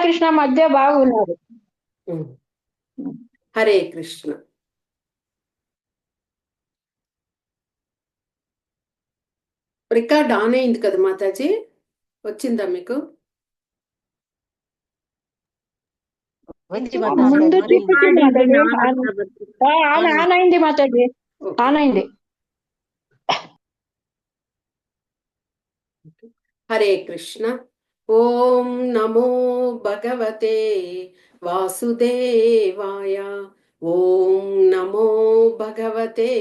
రాధాకృష్ణ మధ్య బాగున్నారు. Hare Krishna. Record on అయింది కదా మాతాజీ, వచ్చిందా మీకు? ముందు చూపించింది ఆన్ అయింది మాతాజీ, ఆన్ అయింది. హరే కృష్ణ. ఓం నమో భగవతే వాసుదేవాయ. ఓం నమో భగవతే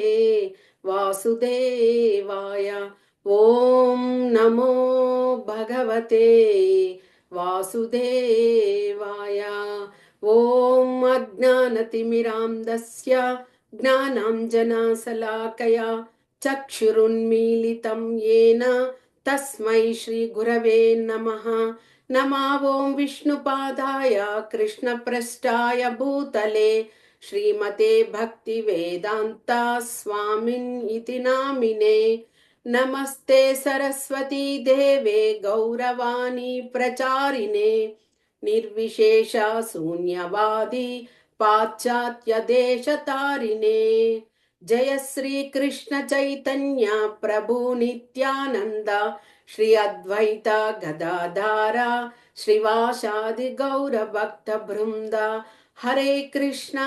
వాసుదేవాయ. ఓం నమో భగవతే వాసుదేవాయ. ఓం అజ్ఞానతిమిరాంధస్య జ్ఞానాంజనశలాకయా చక్షురున్మీలితం येन తస్మై శ్రీ గురవే నమః. నమో ఓం విష్ణుపాదాయ కృష్ణప్రష్టాయ భూతలే శ్రీమతే భక్తి వేదాంత స్వామిన్ ఇతి నామినే. నమస్తే సరస్వతీ దేవే గౌరవాణి ప్రచారిణే నిర్విశేష శూన్యవాది పాశ్చాత్య దేశతారిణే. జయ శ్రీ కృష్ణ చైతన్య ప్రభు నిత్యానంద శ్రీ అద్వైత గదాధార శ్రీవాసాది గౌర భక్త బృంద. హరే కృష్ణ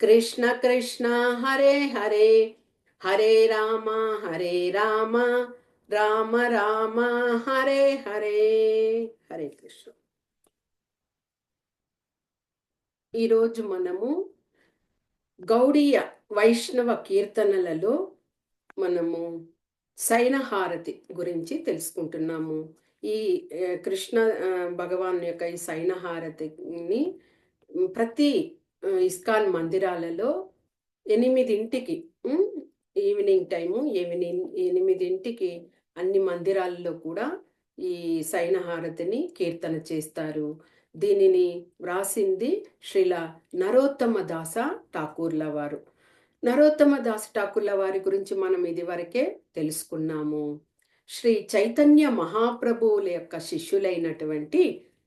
కృష్ణ కృష్ణ హరే హరే, హరే రామ రామ రామ హరే హరే. హరే కృష్ణ. ఈరోజు మనము గౌడీయ వైష్ణవ కీర్తనలలో మనము సైనహారతి గురించి తెలుసుకుంటున్నాము. ఈ కృష్ణ భగవాన్ యొక్క ఈ సైనహారతిని ప్రతి ఇస్కాన్ మందిరాలలో 8ంటికి ఈవినింగ్ టైము 8ంటికి అన్ని మందిరాలలో కూడా ఈ సైనహారతిని కీర్తన చేస్తారు. దీనిని వ్రాసింది శ్రీల నరోత్తమ దాస ఠాకూర్ల వారు. నరోత్తమ దాస ఠాకూర్ల వారి గురించి మనం ఇదివరకే తెలుసుకున్నాము. శ్రీ చైతన్య మహాప్రభువుల యొక్క శిష్యులైనటువంటి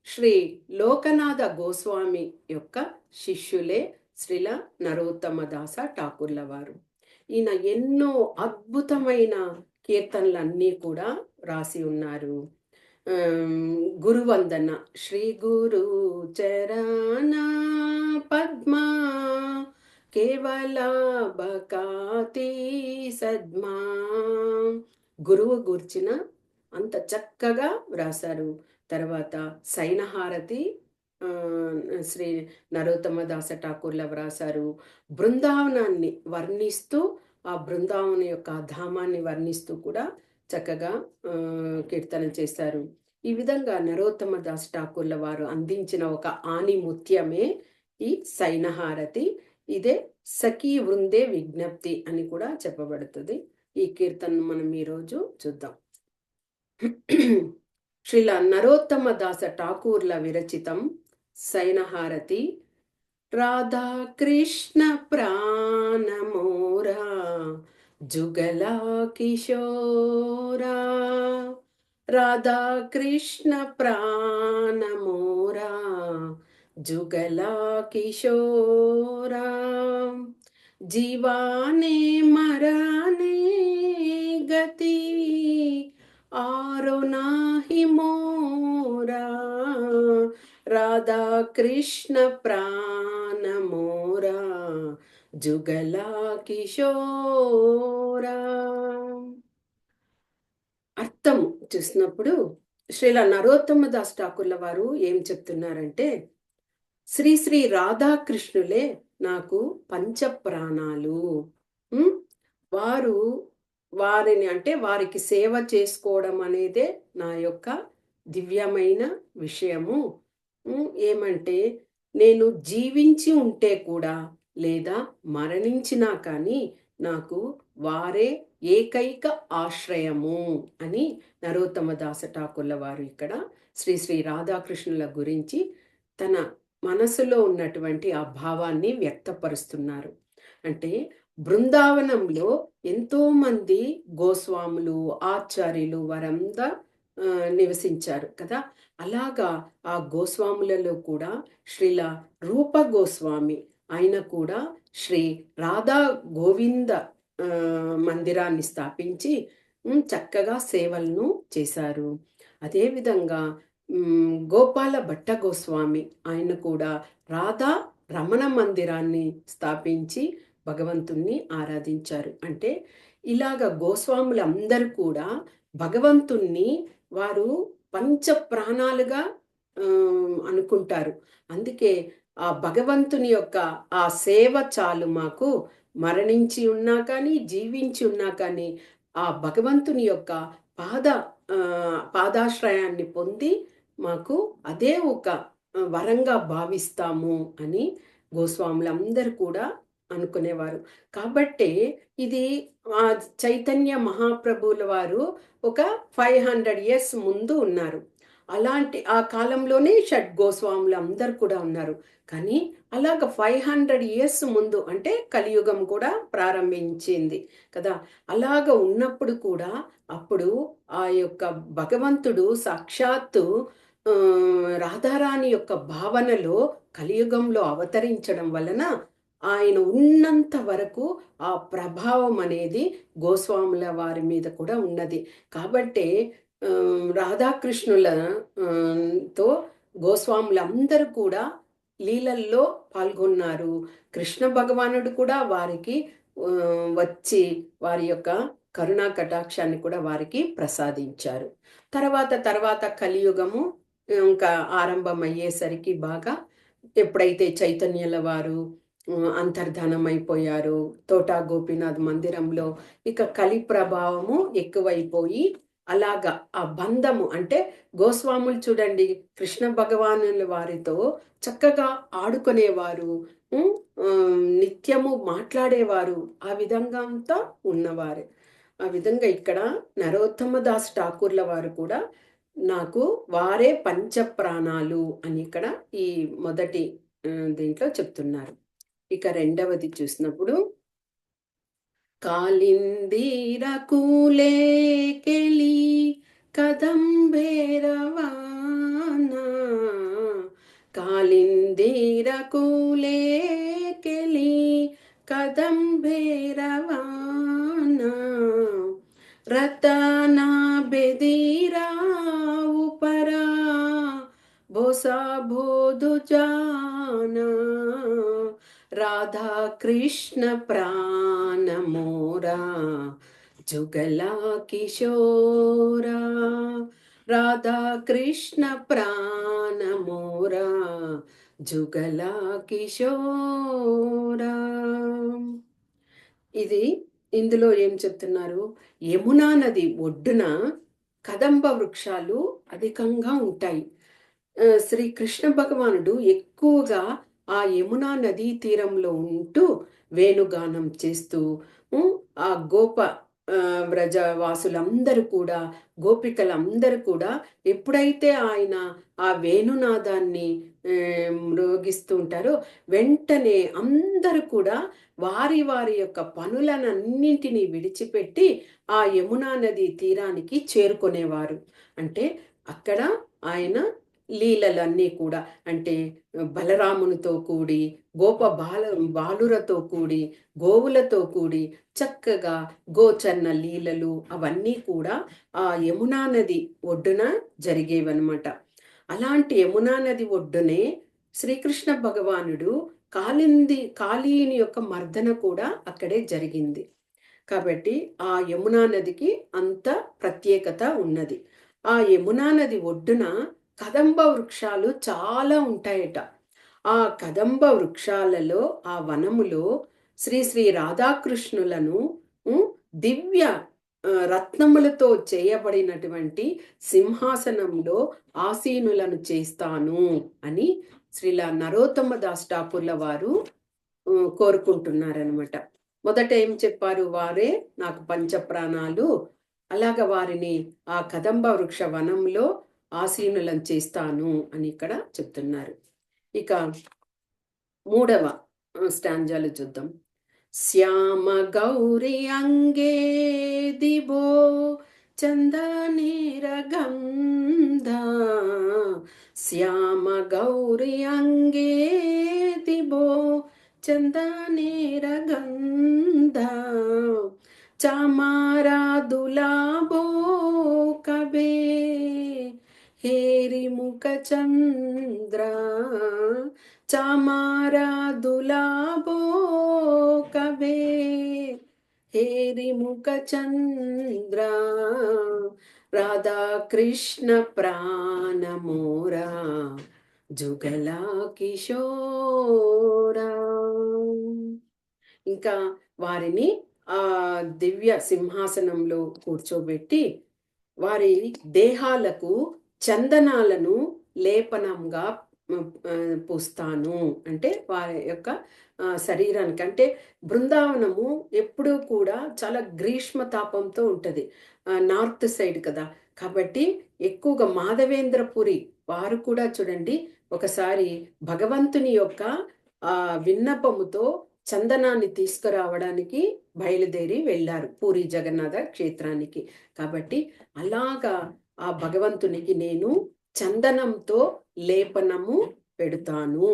శ్రీ లోకనాథ గోస్వామి యొక్క శిష్యులే శ్రీల నరోత్తమ దాస ఠాకూర్ల వారు. ఈయన ఎన్నో అద్భుతమైన కీర్తనలన్నీ కూడా రాసి ఉన్నారు. గురువందన. శ్రీ గురు చరణ పద్మా కేవల బకాతి సద్మా. గురువు గుర్చిన అంత చక్కగా వ్రాసారు. తర్వాత సైనహారతి శ్రీ నరోత్తమ దాస ఠాకూర్ల వ్రాసారు. బృందావనాన్ని వర్ణిస్తూ, ఆ బృందావనం యొక్క ధామాన్ని వర్ణిస్తూ కూడా చక్కగా కీర్తన చేశారు. ఈ విధంగా నరోత్తమ దాస్ ఠాకూర్ల వారు అందించిన ఒక ఆణిముత్యమే ఈ సైనహారతి. ఇదే సఖీ వృందే విజ్ఞప్తి అని కూడా చెప్పబడుతుంది. ఈ కీర్తన మనం ఈరోజు చూద్దాం. శ్రీల నరోత్తమ దాస ఠాకూర్ల విరచితం సైనహారతి. రాధా కృష్ణ ప్రాణమోరా జుగలా కిశోరా. రాధా కృష్ణ ప్రాణమోరా జుగలా కిశోరా. జీవానే మరానే గతి ఆరో నాహి మోరా. రాధా కృష్ణ ప్రాణమోరా జుగలా కిశోరా. అర్థం చూసినప్పుడు శ్రీల నరోత్తమ దాస్ ఠాకూర్ల వారు ఏం చెప్తున్నారంటే, శ్రీ శ్రీ రాధాకృష్ణులే నాకు పంచప్రాణాలు. వారిని అంటే వారికి సేవ చేసుకోవడం అనేదే నా యొక్క దివ్యమైన విషయము. ఏమంటే నేను జీవించి ఉంటే కూడా లేదా మరణించినా కానీ నాకు వారే ఏకైక ఆశ్రయము అని నరోత్తమ దాస ఠాకూర్ల వారు ఇక్కడ శ్రీ శ్రీ రాధాకృష్ణుల గురించి తన మనసులో ఉన్నటువంటి ఆ భావాన్ని వ్యక్తపరుస్తున్నారు. అంటే బృందావనంలో ఎంతో మంది గోస్వాములు, ఆచార్యులు వారంతా నివసించారు కదా. అలాగా ఆ గోస్వాములలో కూడా శ్రీల రూప గోస్వామి ఆయన కూడా శ్రీ రాధా గోవింద మందిరాన్ని స్థాపించి చక్కగా సేవలను చేశారు. అదేవిధంగా గోపాల భట్ట గోస్వామి ఆయన కూడా రాధా రమణ మందిరాన్ని స్థాపించి భగవంతుణ్ణి ఆరాధించారు. అంటే ఇలాగ గోస్వాములందరూ కూడా భగవంతుణ్ణి వారు పంచ ప్రాణాలుగా అనుకుంటారు. అందుకే ఆ భగవంతుని యొక్క ఆ సేవ చాలు మాకు, మరణించి ఉన్నా కానీ జీవించి ఉన్నా కానీ ఆ భగవంతుని యొక్క పాదాశ్రయాన్ని పొంది మాకు అదే ఒక వరంగా భావిస్తాము అని గోస్వాములందరూ కూడా అనుకునేవారు. కాబట్టే ఇది చైతన్య మహాప్రభువుల వారు ఒక 500 ఇయర్స్ ముందు ఉన్నారు. అలాంటి ఆ కాలంలోనే షడ్ గోస్వాములు అందరు కూడా ఉన్నారు. కానీ అలాగ 500 ఇయర్స్ ముందు అంటే కలియుగం కూడా ప్రారంభించింది కదా. అలాగ ఉన్నప్పుడు కూడా అప్పుడు ఆ యొక్క భగవంతుడు సాక్షాత్తు రాధారాణి యొక్క భావనలో కలియుగంలో అవతరించడం వలన ఆయన ఉన్నంత వరకు ఆ ప్రభావం అనేది గోస్వాముల వారి మీద కూడా ఉన్నది. కాబట్టే రాధాకృష్ణుల తో గోస్వాములందరూ కూడా లీలల్లో పాల్గొన్నారు. కృష్ణ భగవానుడు కూడా వారికి వచ్చి వారి యొక్క కరుణా కటాక్షాన్ని కూడా వారికి ప్రసాదించారు. తర్వాత కలియుగము ఇంకా ఆరంభమయ్యేసరికి బాగా ఎప్పుడైతే చైతన్యుల వారు అంతర్ధానం అయిపోయారు తోటా గోపీనాథ్ మందిరంలో, ఇక కలి ప్రభావము ఎక్కువైపోయి అలాగా ఆ బంధము అంటే గోస్వాములు చూడండి కృష్ణ భగవానుల వారితో చక్కగా ఆడుకునేవారు, నిత్యము మాట్లాడేవారు, ఆ విధంగా అంతా ఉన్నవారు. ఆ విధంగా ఇక్కడ నరోత్తమ దాస్ ఠాకూర్ల వారు కూడా నాకు వారే పంచ ప్రాణాలు అని ఇక్కడ ఈ మొదటి దీంట్లో చెప్తున్నారు. ఇక రెండవది చూసినప్పుడు కాలిందీర కూలే కెలి కదంబేరవానా, కాలిందీర కూలే కెలి కదంబేరవానా, రతనా బెదీరా ఉపరా బోసా బోధు జానా, రాధా కృష్ణ ప్రాణ మోరా జుగలా కిశోరా, రాధా కృష్ణ ప్రాణ మోరా జుగలా కిశోరా. ఇది ఇందులో ఏం చెప్తున్నారు, యమునా నది ఒడ్డున కదంబ వృక్షాలు అధికంగా ఉంటాయి. శ్రీ కృష్ణ భగవానుడు ఎక్కువగా ఆ యమునా నదీ తీరంలో ఉంటూ వేణుగానం చేస్తూ ఆ వ్రజవాసులందరూ కూడా గోపికలందరూ కూడా ఎప్పుడైతే ఆయన ఆ వేణునాదాన్ని మ్రోగిస్తూ ఉంటారో వెంటనే అందరూ కూడా వారి వారి యొక్క పనులనన్నింటినీ విడిచిపెట్టి ఆ యమునా నది తీరానికి చేరుకునేవారు. అంటే అక్కడ ఆయన లీలలన్నీ కూడా అంటే బలరామునితో కూడి బాలురతో కూడి గోవులతో కూడి చక్కగా గోచన్న లీలలు అవన్నీ కూడా ఆ యమునా నది ఒడ్డున జరిగేవన్నమాట. అలాంటి యమునా నది ఒడ్డునే శ్రీకృష్ణ భగవానుడు కాళీని యొక్క మర్దన కూడా అక్కడే జరిగింది. కాబట్టి ఆ యమునా నదికి అంత ప్రత్యేకత ఉన్నది. ఆ యమునా నది ఒడ్డున కదంబ వృక్షాలు చాలా ఉంటాయట. ఆ కదంబ వృక్షాలలో ఆ వనములో శ్రీ శ్రీ రాధాకృష్ణులను దివ్య రత్నములతో చేయబడినటువంటి సింహాసనంలో ఆసీనులను చేస్తాను అని శ్రీల నరోత్తమ దాస్ ఠాకూర్ల వారు కోరుకుంటున్నారనమాట. మొదట ఏం చెప్పారు, వారే నాకు పంచప్రాణాలు, అలాగ వారిని ఆ కదంబ వృక్ష వనంలో ఆసీనులను చేస్తాను అని ఇక్కడ చెప్తున్నారు. ఇక మూడవ స్టాంజాలు చూద్దాం. శ్యామ గౌరి అంగే దిబో చందనేరగంధ శ్యామ గౌరి అంగే దిబో చందనేరగంధ చామారా దులాబో కబే హేరి ముఖ చంద్ర చామారా దులాబో కబే హేరి ముఖ చంద్ర రాధా కృష్ణ ప్రాణమోరా జుగలా కిషోరా. ఇంకా వారిని ఆ దివ్య సింహాసనంలో కూర్చోబెట్టి వారి దేహాలకు చందనాలను లేపనంగా పూస్తాను. అంటే వారి యొక్క శరీరానికి, అంటే బృందావనము ఎప్పుడూ కూడా చాలా గ్రీష్మ తాపంతో ఉంటుంది, నార్త్ సైడ్ కదా. కాబట్టి ఎక్కువగా మాధవేంద్రపురి వారు కూడా చూడండి, ఒకసారి భగవంతుని యొక్క విన్నపముతో చందనాన్ని తీసుకురావడానికి బయలుదేరి వెళ్ళారు పూరి జగన్నాథ క్షేత్రానికి. కాబట్టి అలాగా ఆ భగవంతునికి నేను చందనంతో లేపనము పెడతాను.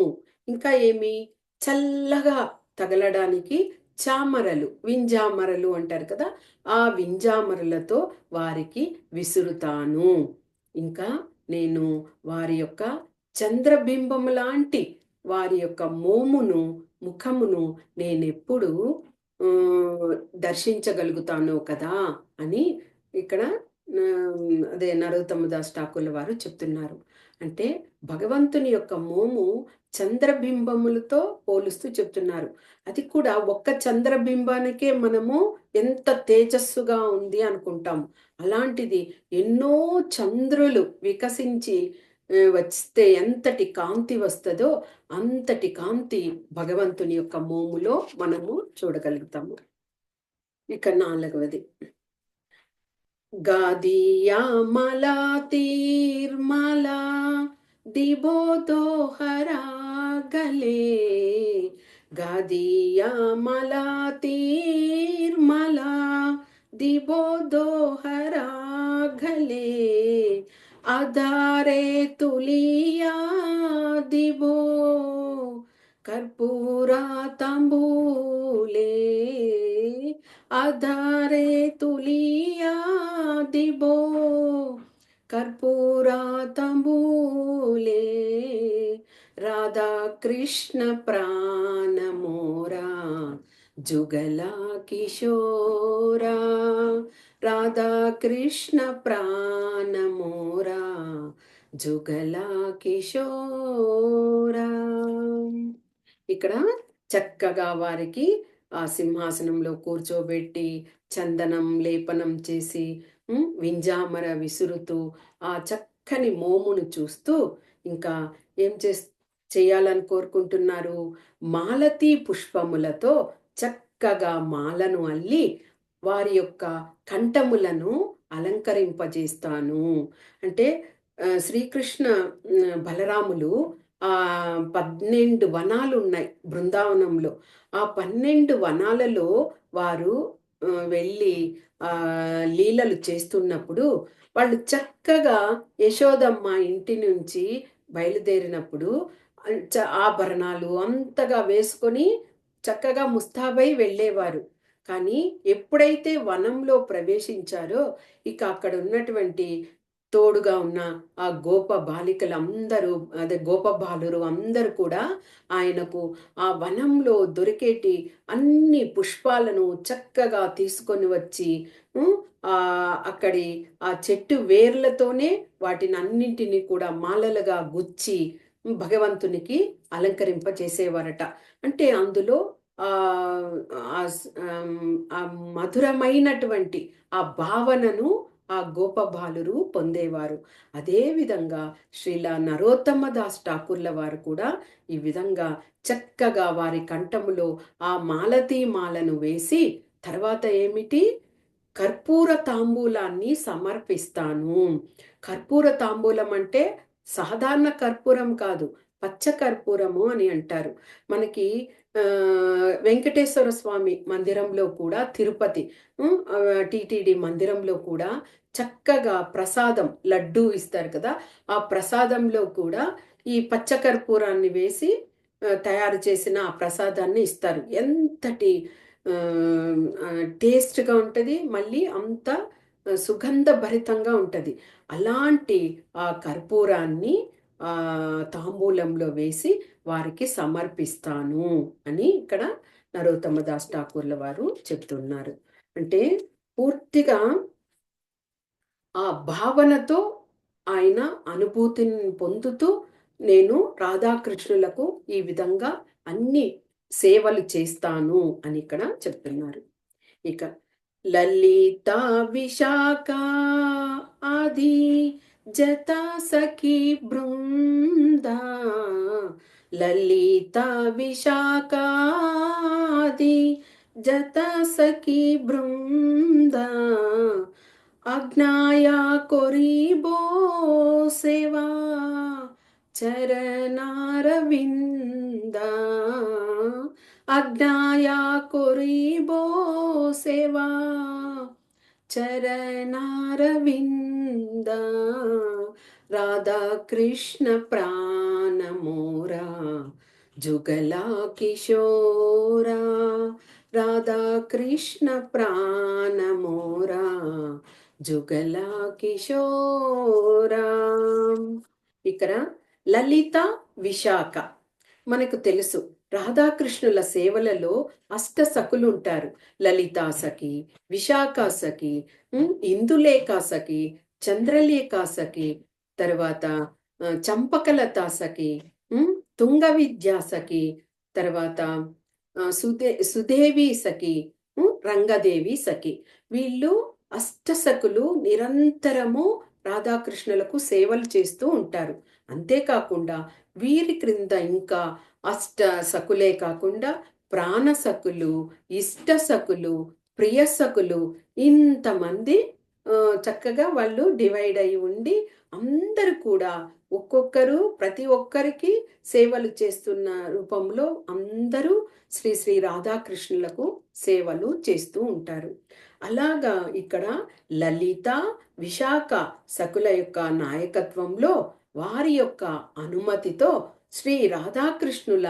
ఇంకా ఏమి, చల్లగా తగలడానికి చామరలు, వింజామరలు అంటారు కదా, ఆ వింజామరలతో వారికి విసురుతాను. ఇంకా నేను వారి యొక్క చంద్రబింబం లాంటి వారి యొక్క మోమును, ముఖమును నేనెప్పుడు దర్శించగలుగుతాను కదా అని ఇక్కడ అదే నరోత్తమదాస్ ఠాకూర్ల వారు చెప్తున్నారు. అంటే భగవంతుని యొక్క మోము చంద్రబింబములతో పోలుస్తూ చెప్తున్నారు. అది కూడా ఒక్క చంద్రబింబానికే మనము ఎంత తేజస్సుగా ఉంది అనుకుంటాం. అలాంటిది ఎన్నో చంద్రులు వికసించి వస్తే ఎంతటి కాంతి వస్తుందో అంతటి కాంతి భగవంతుని యొక్క మోములో మనము చూడగలుగుతాము. ఇక 4వది, గాదియా మలా తీర్మలా दिबो दोहरा गले गादिया मला तीर्मला दिबो दोहरा गले आधारे तुलिया दिबो कर्पूरा तंबूले आधारे तुलिया दिबो कर्पूरा तंबूले राधा कृष्ण प्राण मोरा जुगला किशोरा राधा कृष्ण प्राण मोरा जुगला కిషోరా. ఇక్కడ చక్కగా వారికి ఆ సింహాసనంలో కూర్చోబెట్టి చందనం లేపనం చేసి వింజామర విసురుతూ ఆ చక్కని మోమును చూస్తూ ఇంకా ఏం చేయాలని కోరుకుంటున్నారు, మాలతీ పుష్పములతో చక్కగా మాలను అల్లి వారి యొక్క కంఠములను అలంకరింపజేస్తాను. అంటే శ్రీకృష్ణ బలరాములు 12 వనాలు ఉన్నాయి బృందావనంలో. ఆ 12 వనాలలో వారు వెళ్ళి లీలలు చేస్తున్నప్పుడు వాళ్ళు చక్కగా యశోదమ్మ ఇంటి నుంచి బయలుదేరినప్పుడు ఆభరణాలు అంతగా వేసుకొని చక్కగా ముస్తాబై వెళ్ళేవారు. కానీ ఎప్పుడైతే వనంలో ప్రవేశించారో ఇక అక్కడ ఉన్నటువంటి తోడుగా ఉన్న ఆ గోప బాలికలందరూ, అదే గోప బాలురు అందరూ కూడా ఆయనకు ఆ వనంలో దొరికేటి అన్ని పుష్పాలను చక్కగా తీసుకొని వచ్చి అక్కడి ఆ చెట్టు వేర్లతోనే వాటిని అన్నింటినీ కూడా మాలలుగా గుచ్చి భగవంతునికి అలంకరింపజేసేవారట. అంటే అందులో ఆ మధురమైనటువంటి ఆ భావనను ఆ గోపబాలురు పొందేవారు. అదే విధంగా శ్రీల నరోత్తమదాస్ ఠాకూర్ల వారు కూడా ఈ విధంగా చక్కగా వారి కంఠములో ఆ మాలతీ మాలను వేసి తర్వాత ఏమిటి, కర్పూర తాంబూలాన్ని సమర్పిస్తాను. కర్పూర తాంబూలం అంటే సాధారణ కర్పూరం కాదు, పచ్చ కర్పూరము అని అంటారు. మనకి వెంకటేశ్వర స్వామి మందిరంలో కూడా, తిరుపతి టిటిడి మందిరంలో కూడా చక్కగా ప్రసాదం లడ్డూ ఇస్తారు కదా, ఆ ప్రసాదంలో కూడా ఈ పచ్చకర్పూరాన్ని వేసి తయారు చేసిన ఆ ప్రసాదాన్ని ఇస్తారు. ఎంతటి టేస్ట్గా ఉంటుంది, మళ్ళీ అంత సుగంధ భరితంగా ఉంటుంది. అలాంటి ఆ కర్పూరాన్ని తాంబూలంలో వేసి వారికి సమర్పిస్తాను అని ఇక్కడ నరోత్తమ దాస్ ఠాకూర్ల వారు చెప్తున్నారు. అంటే పూర్తిగా ఆ భావనతో ఆయన అనుభూతిని పొందుతూ నేను రాధాకృష్ణులకు ఈ విధంగా అన్ని సేవలు చేస్తాను అని ఇక్కడ చెప్తున్నారు. ఇక లలిత విశాఖ ఆది జత సఖీ బృంద, లలిత విశాఖ ఆది జత సఖీ బృంద, అజ్ఞాయా కొరిబో సేవా చరణారవింద, అజ్ఞాయా కొరిబో సేవా చరణారవింద, రాధా కృష్ణ ప్రాణమోరా జుగలా కిశోరా, రాధా కృష్ణ ప్రాణమోరా జుగలా కిశోరా. ఇక్కడ లలిత విశాఖ మనకు తెలుసు. రాధాకృష్ణుల సేవలలో అష్ట సఖులు ఉంటారు. లలితా సఖి, విశాఖ సఖి, ఇందులేఖ సఖి, చంద్రలేఖ సఖి, తర్వాత చంపకలతా సఖి, తుంగ విద్యా సఖి, తర్వాత సుదేవి సఖి, రంగదేవి సఖి. వీళ్ళు అష్టసఖులు నిరంతరము రాధాకృష్ణులకు సేవలు చేస్తూ ఉంటారు. అంతేకాకుండా వీరి క్రింద ఇంకా అష్ట సఖులే కాకుండా ప్రాణ సఖులు, ఇష్ట సఖులు, ప్రియ సఖులు, ఇంతమంది చక్కగా వాళ్ళు డివైడ్ అయి ఉండి అందరూ కూడా ఒక్కొక్కరు ప్రతి ఒక్కరికి సేవలు చేస్తున్న రూపంలో అందరూ శ్రీ శ్రీ రాధాకృష్ణులకు సేవలు చేస్తూ ఉంటారు. అలాగా ఇక్కడ లలిత విశాఖ సఖుల యొక్క నాయకత్వంలో వారి యొక్క అనుమతితో శ్రీ రాధాకృష్ణుల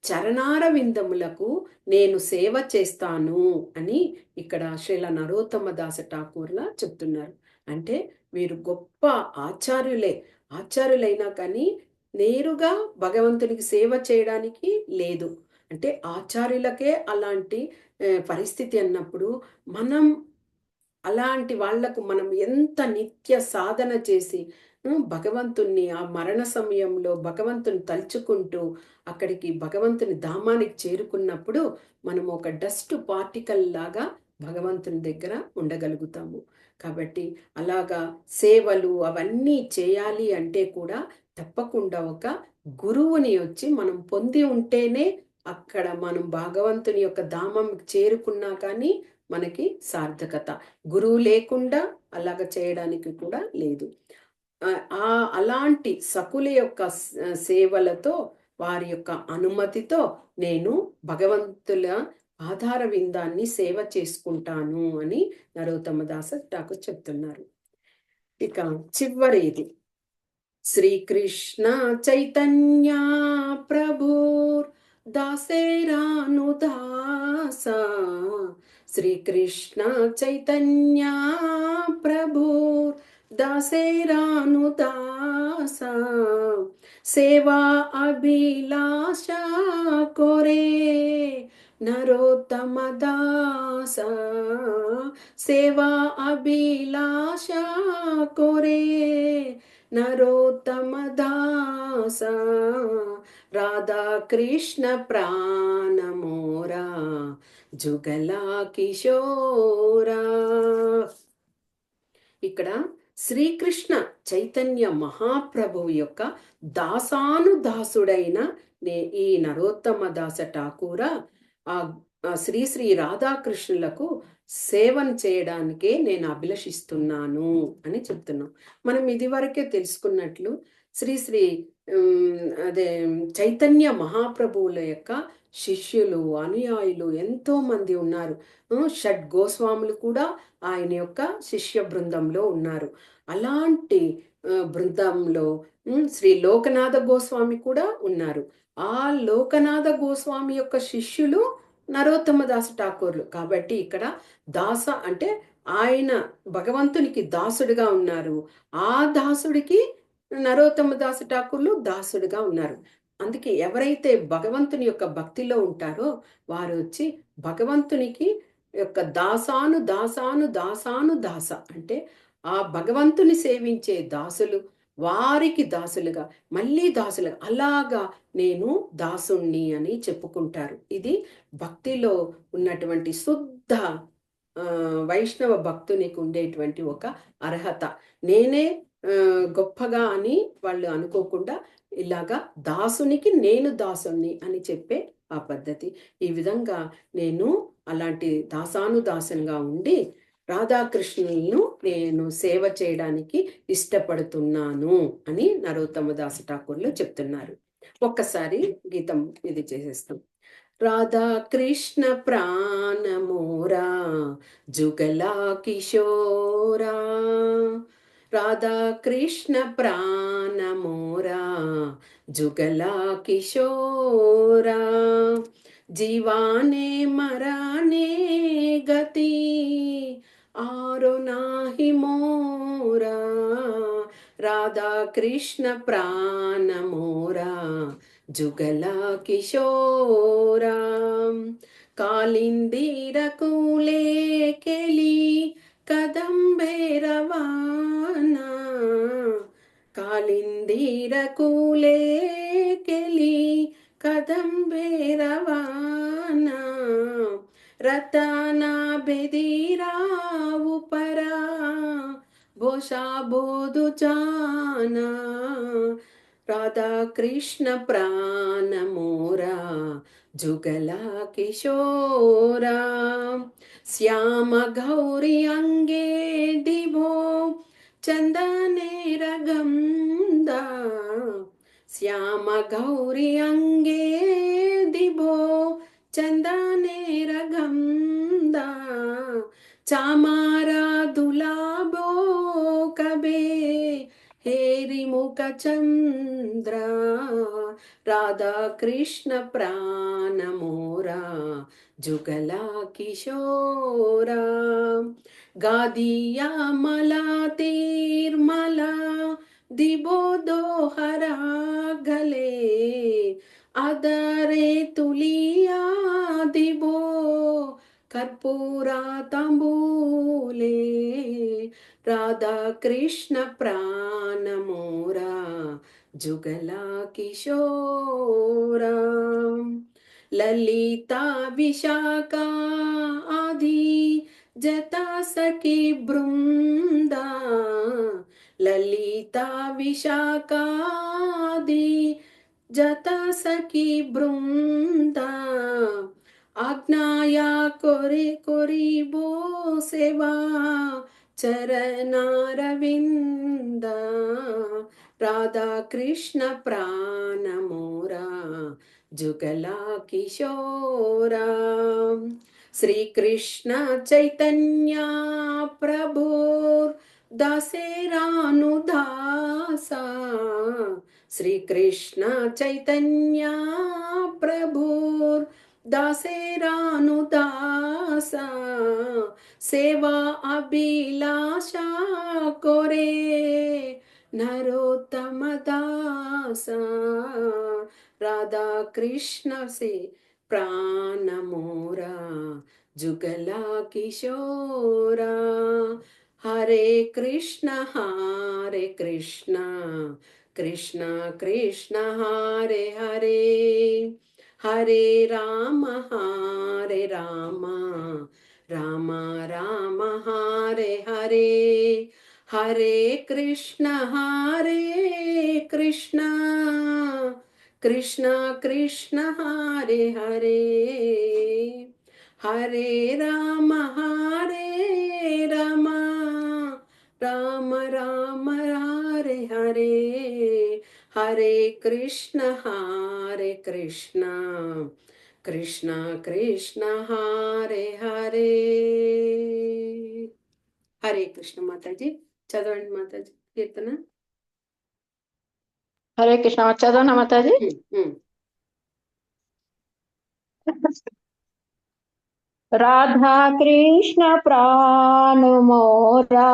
చరణారవిందములకు నేను సేవ చేస్తాను అని ఇక్కడ శ్రీల నరోత్తమ దాస ఠాకూర్ల చెప్తున్నారు. అంటే వీరు గొప్ప ఆచార్యులైనా కానీ నేరుగా భగవంతునికి సేవ చేయడానికి లేదు. అంటే ఆచార్యులకే అలాంటి పరిస్థితి అన్నప్పుడు మనం అలాంటి వాళ్లకు మనం ఎంత నిత్య సాధన చేసి భగవంతుణ్ణి ఆ మరణ సమయంలో భగవంతుని తలుచుకుంటూ అక్కడికి భగవంతుని ధామానికి చేరుకున్నప్పుడు మనం ఒక డస్ట్ పార్టికల్ లాగా భగవంతుని దగ్గర ఉండగలుగుతాము. కాబట్టి అలాగా సేవలు అవన్నీ చేయాలి అంటే కూడా తప్పకుండా ఒక గురువుని వచ్చి మనం పొంది ఉంటేనే అక్కడ మనం భగవంతుని యొక్క ధామంకి చేరుకున్నా కానీ మనకి సార్థకత. గురువు లేకుండా అలాగ చేయడానికి కూడా లేదు. అలాంటి సకుల యొక్క సేవలతో వారి యొక్క అనుమతితో నేను భగవంతుల ఆధార విందాన్ని సేవ చేసుకుంటాను అని నరోత్తమ దాస ఠాకూర్ చెప్తున్నారు. ఇక చివరిది శ్రీకృష్ణ చైతన్య ప్రభుర్ దాసేరానుదాస, శ్రీకృష్ణ చైతన్య ప్రభుర్ దాసేరానుదాస, సేవా అభిలాష కోరే నరోత్తమ దాస, సేవా అభిలాష కోరే నరోత్తమ దాస, రాధా కృష్ణ ప్రాణమోరా జుగలా కిశోరా. ఇక్కడ శ్రీకృష్ణ చైతన్య మహాప్రభువు యొక్క దాసానుదాసుడైన ఈ నరోత్తమ దాస ఠాకూర ఆ శ్రీ శ్రీ రాధాకృష్ణులకు సేవను చేయడానికే నేను అభిలషిస్తున్నాను అని చెప్తున్నాం. మనం ఇది వరకే తెలుసుకున్నట్లు శ్రీ శ్రీ అదే చైతన్య మహాప్రభువుల యొక్క శిష్యులు, అనుయాయులు ఎంతో మంది ఉన్నారు. షడ్ గోస్వాములు కూడా ఆయన యొక్క శిష్య బృందంలో ఉన్నారు. అలాంటి బృందంలో శ్రీ లోకనాథ గోస్వామి కూడా ఉన్నారు. ఆ లోకనాథ గోస్వామి యొక్క శిష్యులు నరోత్తమ దాస ఠాకూర్లు. కాబట్టి ఇక్కడ దాస అంటే ఆయన భగవంతునికి దాసుడిగా ఉన్నారు. ఆ దాసుడికి నరోత్తమ దాస ఠాకూర్లు దాసుడిగా ఉన్నారు. అందుకే ఎవరైతే భగవంతుని యొక్క భక్తిలో ఉంటారో వారు వచ్చి భగవంతునికి యొక్క దాసాను దాసాను దాసాను దాస అంటే ఆ భగవంతుని సేవించే దాసులు వారికి దాసులుగా మళ్ళీ దాసులుగా అలాగా నేను దాసుణ్ణి అని చెప్పుకుంటారు. ఇది భక్తిలో ఉన్నటువంటి శుద్ధ వైష్ణవ భక్తునికి ఉండేటువంటి ఒక అర్హత. నేనే గొప్పగా అని వాళ్ళు అనుకోకుండా ఇలాగా దాసునికి నేను దాసుని అని చెప్పే ఆ పద్ధతి. ఈ విధంగా నేను అలాంటి దాసానుదాసంగా ఉండి రాధాకృష్ణులను నేను సేవ చేయడానికి ఇష్టపడుతున్నాను అని నరోత్తమ దాస ఠాకూర్లు చెప్తున్నారు. ఒక్కసారి గీతం ఇది చేసేస్తాం. రాధా కృష్ణ ప్రాణమోరా జుగలా కిషోరా, రాధా కృష్ణ ప్రాణమోరా జుగలా కిషోరా, జీవానే మరానే గతి ఆరో నాహి మోరా, రాధా కృష్ణ ప్రాణమోరా జుగలా కిషోరా, కాలిందీర కూలే కెలి కదంబే రవానా, కాలిందీర కూలే కెలి కదంబే రవానా, రతనా బెదీరా ఉపరా భోషా బోధు జానా, రాధా కృష్ణ ప్రాణమోరా జుగలా కిషోరా, శ్యామ గౌరి అంగే దిభో చందనే రగంద, శ్యామ గౌరి అంగే దిభో చందనే రగంద, చామారా దులాబో కబే హేరి ముఖ చంద్ర, రాధా కృష్ణ ప్రాణమోరా జుగలా కిషోరా, గాదియా మలా తీర్మలా దిబో దోహరా గలే, అదరే తులియా దిబో కర్పూరా తంబూలే, రాధా కృష్ణ ప్రాణమోరా జుగలా కిషోరా, లలితా విశాఖ ఆది జతా సఖీ బృంద, లలితా విశాఖ ఆది జతా సఖీ బృంద, ఆజ్ఞాయా కొరి కొరిబో సేవా చరణారవింద, రాధా కృష్ణ ప్రాణమోరా జుగలా కిషోరా, శ్రీకృష్ణ చైతన్య ప్రభుర్ దాసేరాను దాసా, శ్రీకృష్ణ చైతన్య ప్రభుర్ దాసేరాను దాసా, సేవా అభిలాషా కోరే నరోత్తమ దాస, రాధా కృష్ణ సే ప్రాణమోరా జుగలా కిషోరా, హరే కృష్ణ కృష్ణ కృష్ణ హరే హరే, హరే రామ రామ రామ హరే హరే, హరే కృష్ణ కృష్ణ కృష్ణ హరే హరే, హరే రామ రామ రామ హరే హరే, హరే కృష్ణ కృష్ణ కృష్ణ హరే హరే. హరే కృష్ణ మాతాజీ. చదవండి మాతాజీ కీర్తన. హరే కృష్ణ చదవనా మాతాజీ? राधा कृष्ण प्राण मोरा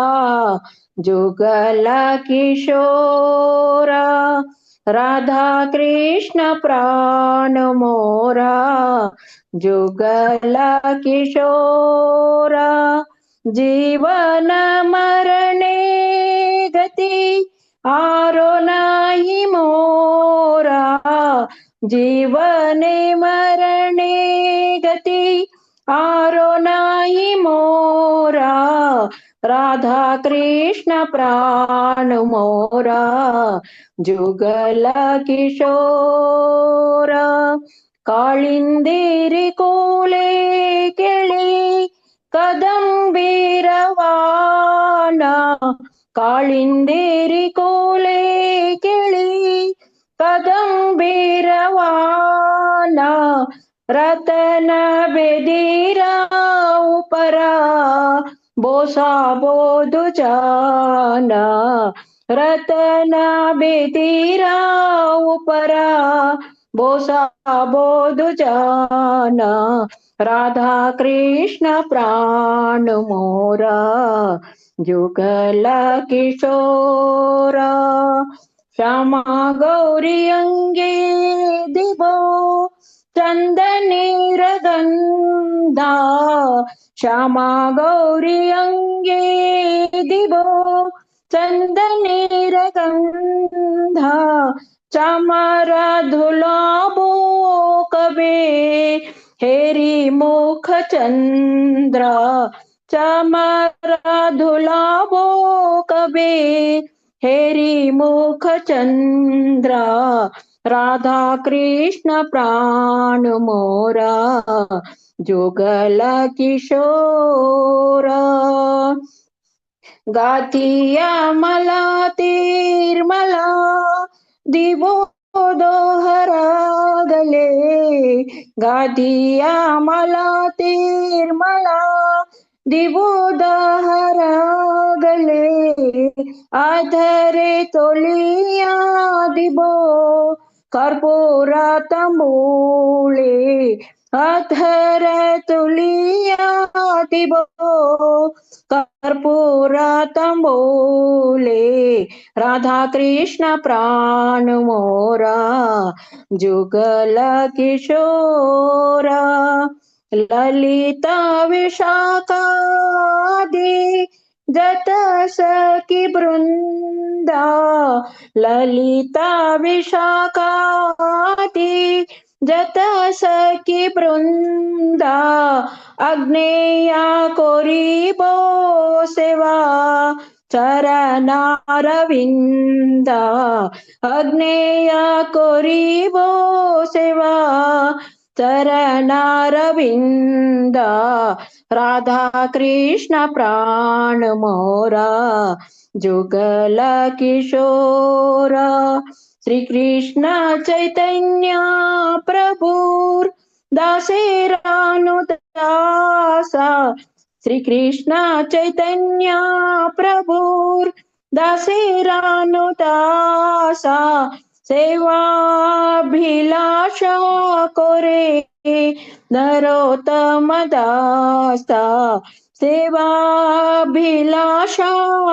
जुगल किशोरा, राधा कृष्ण प्राण मोरा जुगल किशोरा, जीवन मरणे गति आरो नाही मोरा, जीवने मरणे गति आरो नाही मोरा, राधा कृष्ण प्राण मोरा जुगल किशोरा, काळिंदिरी कोले केळी कदंबीरवाना, काळिंदिरी कोले केळी कदंबीरवाना, रतन बेदीरा उपरा बोसा बोधु जाना, रतन बेदीरा उपरा बोसा बोधु जाना, राधा कृष्ण प्राण मोरा जुगल किशोरा, श्यामा गौरी अंगे दिबो चंदनीर गंधा, श्यामा गौरी अंगे दिबो चंदनीर गंधा, चामरा धुलाबो कबे हेरी मुख चंद्रा, चामरा धुलाबो कबे हेरी मुख चंद्रा, राधा कृष्ण प्राण मोरा जुगल किशोरा, गातिया मला तीर्मला दिवो दोहरा गले, गातिया मला तीर्मला दिवो दोहरा गले, आधरे तोलिया दिबो कर्पूर तंबूले, अधर तुलिया दिबो कर्पूर तंबूले, राधा कृष्ण प्राण मोरा जुगल किशोरा, ललिता विशाखादि जत सखी वृंदा, ललिता विशाखादि जत सखी वृंदा, अग्नेया कोरिबो सेवा चरणारविंदा, अग्नेया कोरिबो सेवा चरणारविंदा, राधा कृष्ण प्राण मोरा जुगल किशोरा, श्री कृष्ण चैतन्य प्रभुर दासेरानुदासा, श्री कृष्ण चैतन्य प्रभुर दासेरानुदासा, सेवाभिलाषा कोरे नरोत्तम दासा, सेवाभिलाषा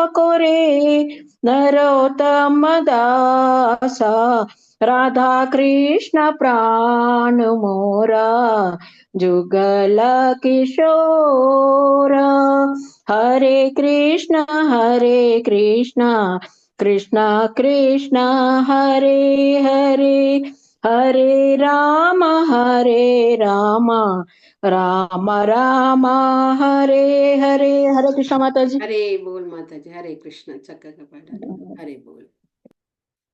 कोरे नरोत्तम दासा, राधा कृष्ण प्राण मोरा जुगल किशोरा, हरे कृष्ण कृष्ण कृष्ण हरे हरे, हरे राम राम राम हरे हरे. हरे कृष्ण माताजी. హరే బోల్ మాతాజీ. హరే కృష్ణ. చక్కగా పాడారు. హరే బోల్.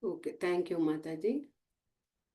Okay, thank you Mataji.